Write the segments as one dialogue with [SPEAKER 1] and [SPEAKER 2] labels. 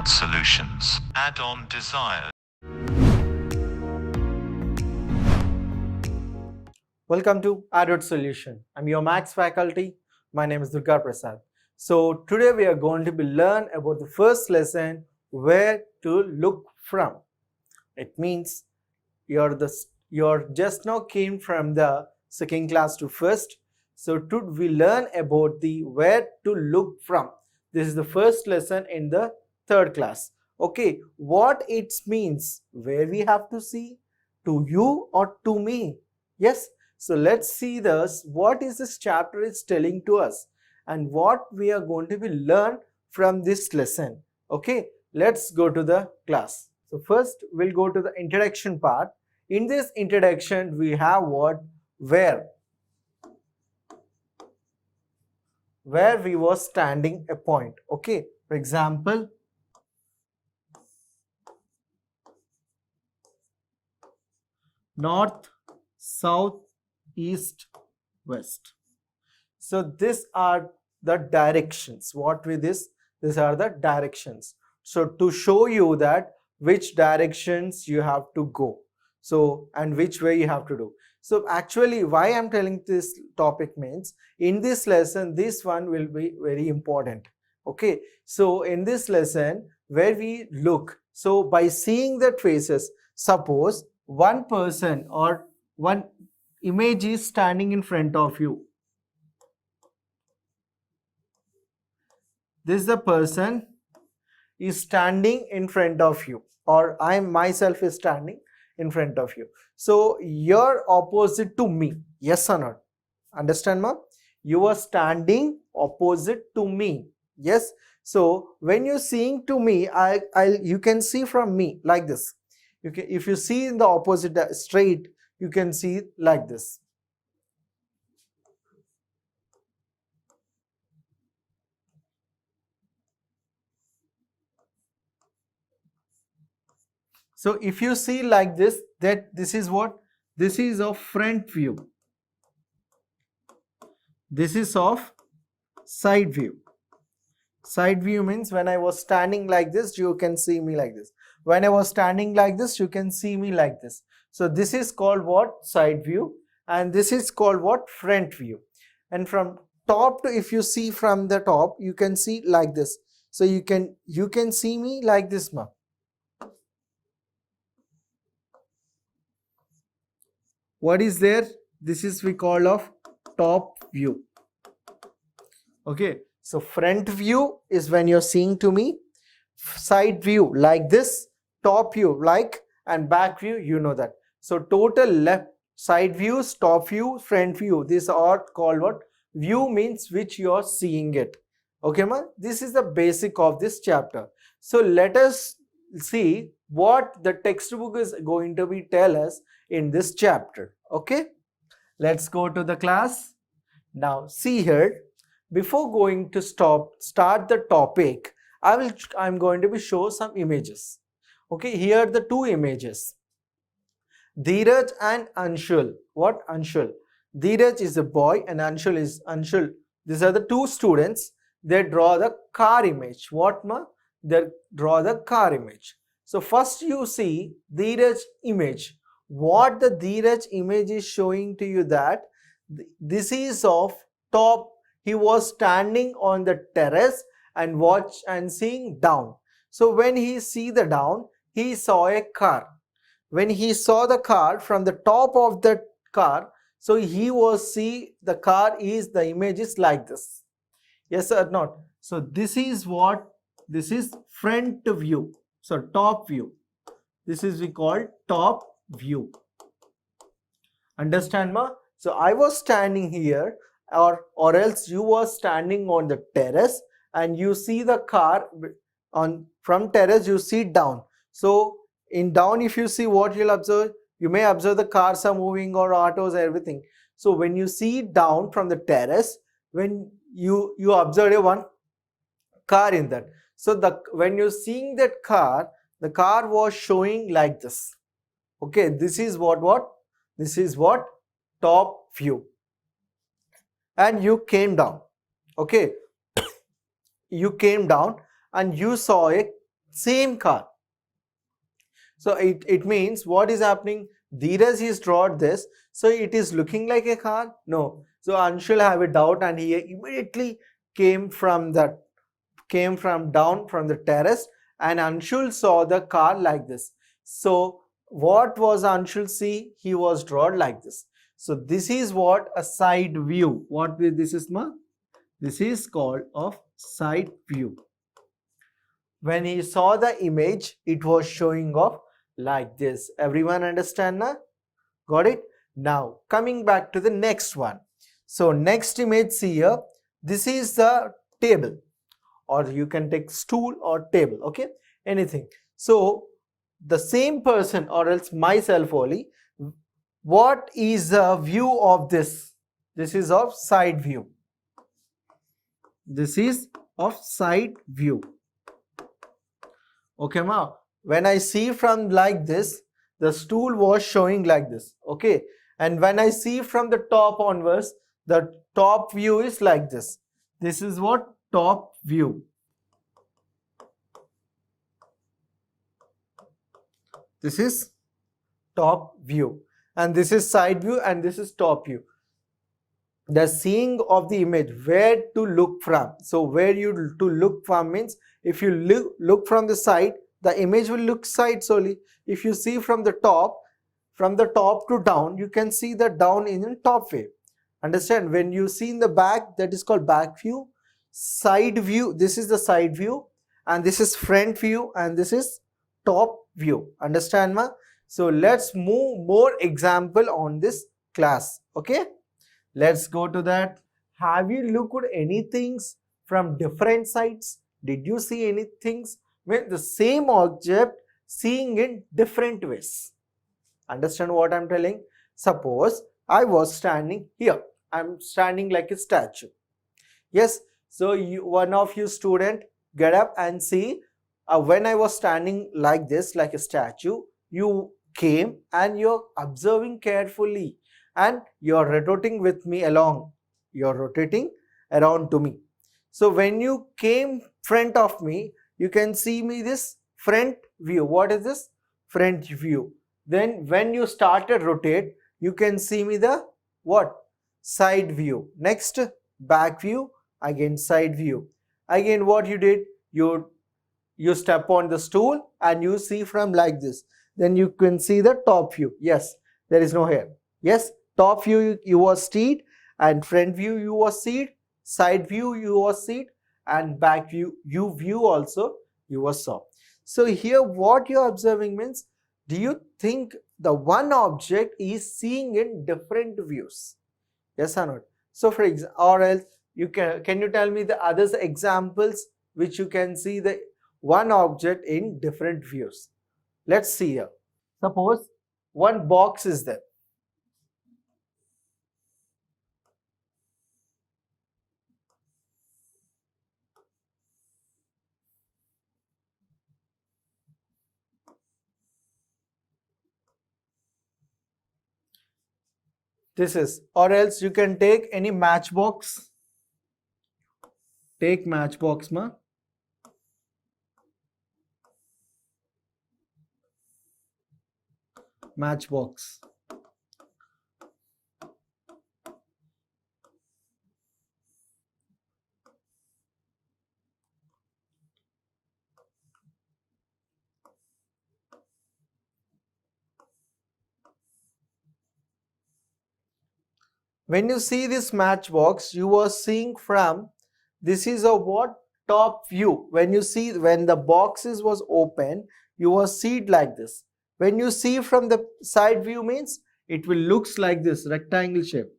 [SPEAKER 1] Smart Solutions. Add-on desires.
[SPEAKER 2] Welcome to Adult Solution. I'm your Max faculty. My name is Durga Prasad. So today we are going to be learn about the first lesson, where to look from. It means you're just now came from the second class to first. So today we learn about the where to look from. This is the first lesson in the third class. Okay, what it means, where we have to see, to you or to me. Yes, so let's see this, what is this chapter is telling to us and what we are going to be learn from this lesson. Okay, let's go to the class. So first we'll go to the introduction part. In this introduction we have what? Where we were standing a point. Okay, for example, north, south, east, west. So these are the directions. What with this? These are the directions. So to show you that which directions you have to go. So and which way you have to do. So actually why I'm telling this topic means in this lesson this one will be very important. Okay. So in this lesson where we look, so by seeing the traces, suppose one person or one image is standing in front of you. This is the person is standing in front of you, or I myself is standing in front of you. So you're opposite to me. Yes or not? Understand, ma? You are standing opposite to me. Yes. So when you're seeing to me, you can see from me like this. You can, if you see in the opposite straight, you can see like this. So if you see like this, that this is what? This is of front view. This is of side view. Side view means when I was standing like this, you can see me like this. When I was standing like this, you can see me like this. So this is called what? Side view. And this is called what? Front view. And from top to, if you see from the top, you can see like this. So you can see me like this, ma. What is there? This is we call of top view. Okay, so front view is when you're seeing to me, side view like this, top view like, and back view, you know that. So total left side views, top view, front view, these are called what? View means which you're seeing it. Okay, ma? This is the basic of this chapter. So let us see what the textbook is going to be tell us in this chapter. Okay, let's go to the class. Now see here, before going to start the topic, I'm going to be show some images. Okay, here are the two images, Dheeraj and Anshul. What? Anshul. Dheeraj is a boy and Anshul is Anshul. These are the two students. They draw the car image. What, ma? They draw the car image. So first you see Dheeraj image. What the Dheeraj image is showing to you that this is of top. He was standing on the terrace and seeing down. So when he see the down, he saw a car. When he saw the car from the top of the car, so he was see the car is the image is like this. Yes or not? So this is what? This is front view. So top view. This is we call top view. Understand, ma? So I was standing here, or else you were standing on the terrace and you see the car on from terrace, you see down. So in down, if you see, what you'll observe, you may observe the cars are moving or autos, everything. So when you see down from the terrace, when you observe one car in that. So when you're seeing that car, the car was showing like this. Okay, this is what? This is what? Top view. And you came down. Okay, you came down and you saw a same car. So it means what is happening? Dheeraj is drawn this, so it is looking like a car? No. So Anshul have a doubt and he immediately came from down from the terrace, and Anshul saw the car like this. So what was Anshul see? He was drawn like this. So this is what a side view. What this is, ma? This is called of side view. When he saw the image, it was showing off like this. Everyone understand now? Got it? Now coming back to the next one. So next image, see here, this is the table, or you can take stool or table, okay, anything. So the same person or else myself only, what is the view of this? This is of side view. This is of side view. Okay, ma. When I see from like this, the stool was showing like this. Okay. And when I see from the top onwards, the top view is like this. This is what? Top view. This is top view. And this is side view and this is top view. The seeing of the image, where to look from. So where you to look from means, if you look from the side, the image will look side solely. If you see from the top to down, you can see the down in top way. Understand? When you see in the back, that is called back view. Side view, this is the side view, and this is front view, and this is top view. Understand, ma? So let's move more example on this class. Okay, let's go to that. Have you looked at anything from different sides? Did you see anything with the same object seeing in different ways? Understand what I'm telling? Suppose I was standing here. I'm standing like a statue. Yes. So one of you student get up and see, when I was standing like this, like a statue, you came and you're observing carefully and you're rotating with me along. You're rotating around to me. So when you came front of me, you can see me this front view. What is this? Front view. Then when you started rotate, you can see me the what? Side view. Next, back view. Again side view. Again what you did? You step on the stool and you see from like this. Then you can see the top view. Yes, there is no hair. Yes, top view you was seated, and front view you was seated, side view you was seated, and back view you also you was saw. So here what you are observing means, do you think the one object is seeing in different views? Yes or not? So for example, or else you can you tell me the other examples which you can see the one object in different views? Let's see here. Suppose one box is there. This is, or else you can take any matchbox. Take matchbox, ma. Matchbox. When you see this matchbox, you are seeing from, this is a what? Top view. When you see, when the boxes was open, you will see it like this. When you see from the side view means, it will looks like this rectangle shape.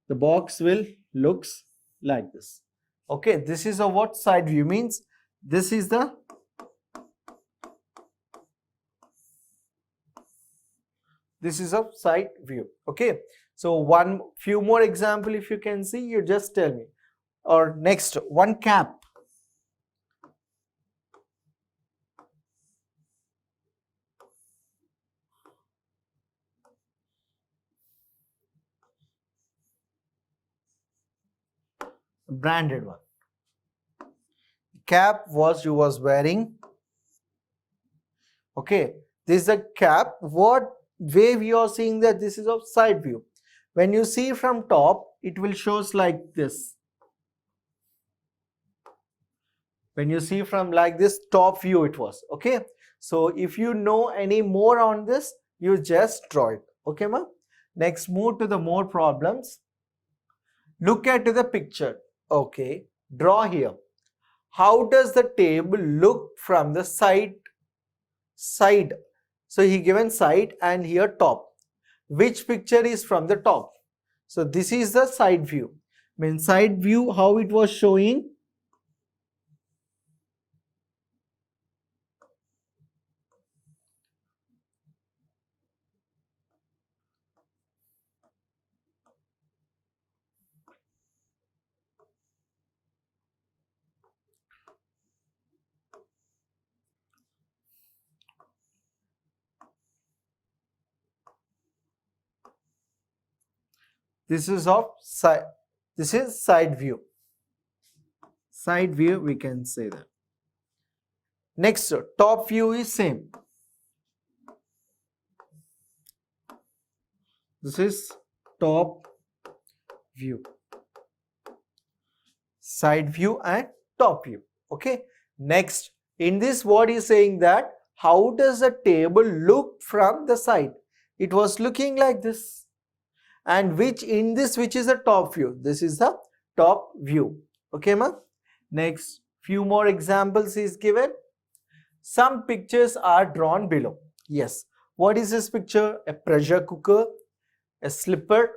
[SPEAKER 2] The box will looks like this. Okay, this is a what? Side view means, this is the a side view. Okay, so one few more example if you can see, you just tell me. Or next one, cap. branded one. Cap was you was wearing. Okay, this is a cap. What way we are seeing that this is of side view. When you see from top, it will shows like this. When you see from like this top view it was. Okay, so if you know any more on this, you just draw it. Okay, ma? Next, move to the more problems. Look at the picture. Okay, draw here. How does the table look from the side? So he given side and here top. Which picture is from the top? So this is the side view. Means side view, how it was showing. This is of side. This is side view. Side view, we can say that. Next, top view is same. This is top view. Side view and top view. Okay. Next, in this what is saying that how does the table look from the side? It was looking like this. And which is the top view? This is the top view. Okay, ma? Next, few more examples is given. Some pictures are drawn below. Yes. What is this picture? A pressure cooker, a slipper,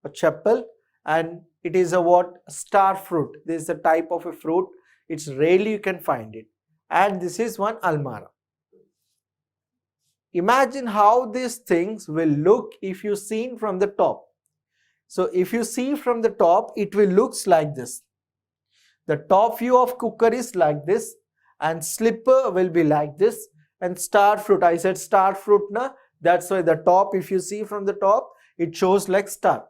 [SPEAKER 2] a chapel, and it is a what? Star fruit. This is a type of a fruit. It's rarely you can find it. And this is one almara. Imagine how these things will look if you seen from the top. So if you see from the top, it will looks like this. The top view of cooker is like this, and slipper will be like this, and star fruit, I said star fruit na, that's why the top, if you see from the top, it shows like star.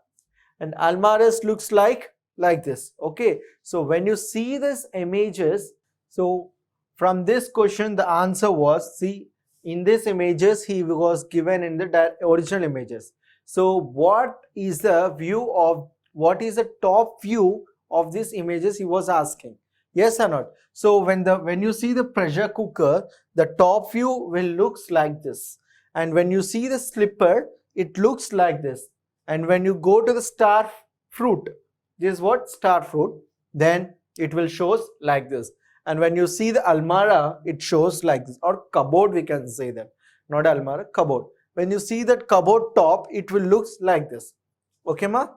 [SPEAKER 2] And almaras looks like this. Okay, so when you see these images, so from this question the answer was, see, in these images he was given in the original images. So what is the view of, what is the top view of these images he was asking? Yes or not? So when you see the pressure cooker, the top view will looks like this, and when you see the slipper, it looks like this, and when you go to the star fruit, this is what star fruit, then it will shows like this. And when you see the almara, it shows like this, or cupboard we can say that, not almara, cupboard. When you see that cupboard top, it will looks like this. Okay, ma?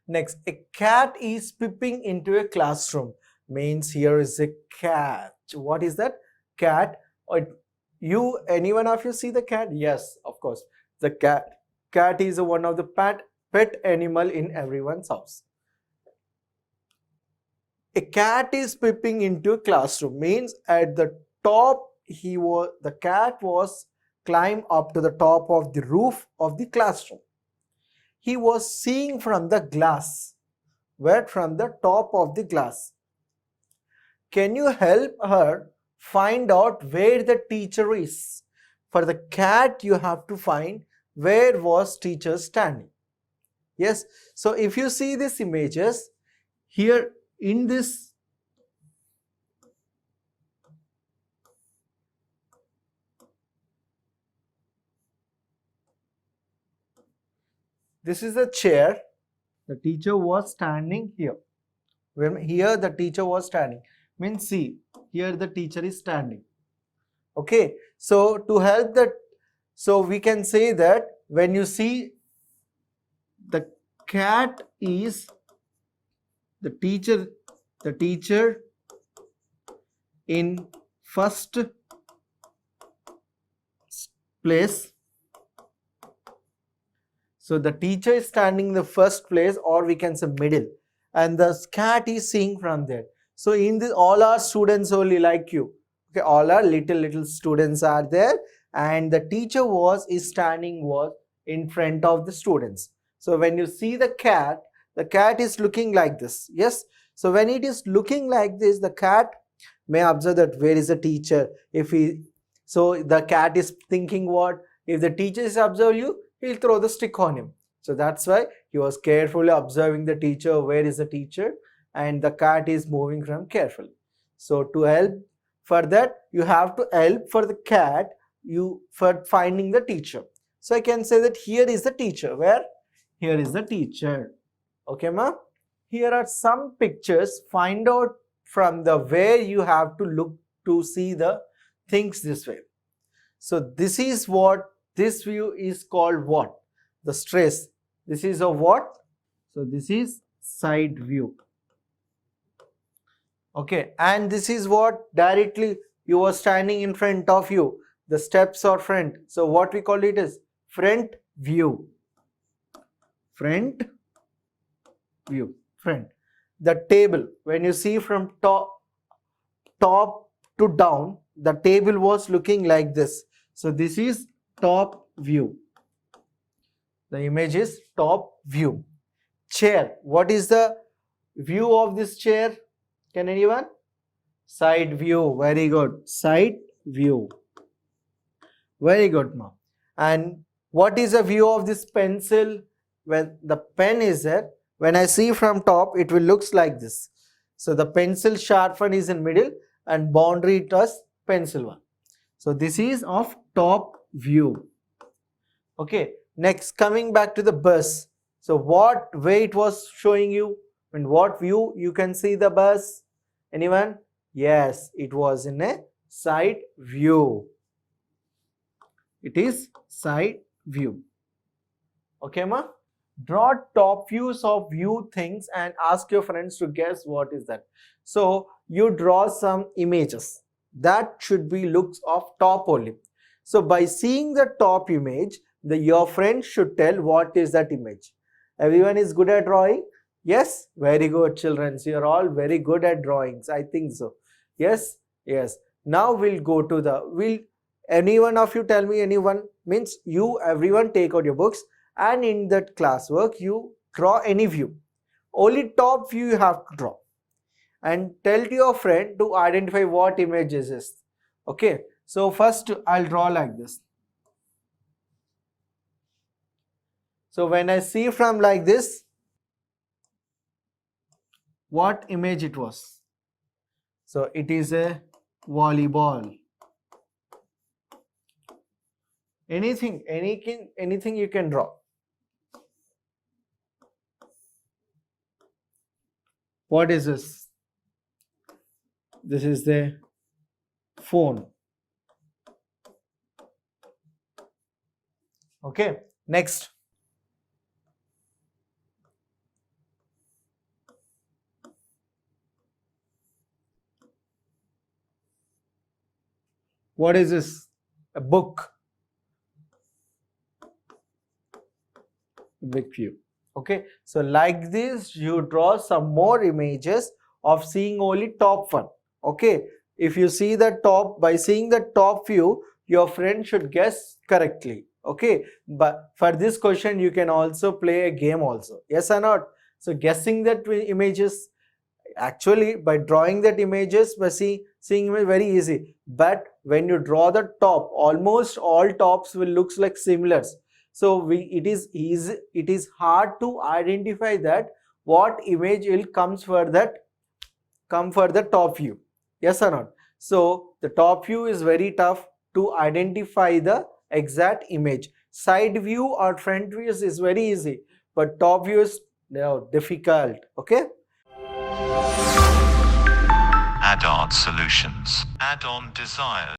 [SPEAKER 2] Next, a cat is peeping into a classroom. Means here is a cat. What is that? Cat. Or any one of you see the cat? Yes, of course. The cat. Cat is one of the pet animal in everyone's house. A cat is peeping into a classroom. Means at the top, the cat was climbed up to the top of the roof of the classroom. He was seeing from the glass. Where? From the top of the glass. Can you help her find out where the teacher is? For the cat, you have to find where was teacher standing. Yes. So if you see these images, here in this, this is a chair. The teacher was standing here. When here the teacher was standing. Means see, here the teacher is standing. Okay. So to help that, so we can say that when you see the cat is the teacher in first place. So the teacher is standing in the first place, or we can say middle, and the cat is seeing from there. So in this, all our students only like you. Okay, all our little students are there, and the teacher is standing in front of the students. So when you see the cat, the cat is looking like this. Yes, so when it is looking like this, the cat may observe that where is the teacher. So the cat is thinking what? If the teacher is observe you, he'll throw the stick on him. So that's why he was carefully observing the teacher, where is the teacher, and the cat is moving from carefully. So to help for that, you have to help for the cat for finding the teacher. So I can say that here is the teacher. Where? Here is the teacher. Okay, ma? Here are some pictures. Find out from the where you have to look to see the things this way. So this is what this view is called what? The stress. This is a what? So this is side view. Okay, and this is what? Directly you are standing in front of you. The steps are front. So what we call it is front view. Front view. Front. The table, when you see from top to down, the table was looking like this. So this is top view. The image is top view. Chair. What is the view of this chair? Can anyone? Side view. Very good. Side view. Very good, ma'am. And what is the view of this pencil? When the pen is there, when I see from top, it will looks like this. So the pencil sharp one is in middle and boundary it was pencil one. So this is of top view. Okay. Next, coming back to the bus. So what way it was showing you? In what view you can see the bus? Anyone? Yes, it was in a side view. It is side view. Okay, ma? Draw top views of view things and ask your friends to guess what is that. So you draw some images. That should be looks of top only. So by seeing the top image, your friend should tell what is that image. Everyone is good at drawing? Yes? Very good, children. You are all very good at drawings. I think so. Yes? Yes. Now we'll go to the, any one of you tell me, anyone, means you, everyone take out your books and in that classwork, you draw any view. Only top view you have to draw. And tell to your friend to identify what image is this. Okay. So first I'll draw like this. So when I see from like this, what image it was? So it is a volleyball. Anything you can draw. What is this? This is the phone. Okay, next. What is this? A book. Big view. Okay, so like this you draw some more images of seeing only top one. Okay, if you see the top, by seeing the top view, your friend should guess correctly. Okay, but for this question you can also play a game also. Yes or not? So guessing that images, actually by drawing that images, by seeing image very easy. But when you draw the top, almost all tops will looks like similar. So it is hard to identify that what image will come for the top view. Yes or not? So the top view is very tough to identify the exact image. Side view or front view is very easy, but top view is difficult. Okay.
[SPEAKER 1] Add-on solutions. Add-on desires.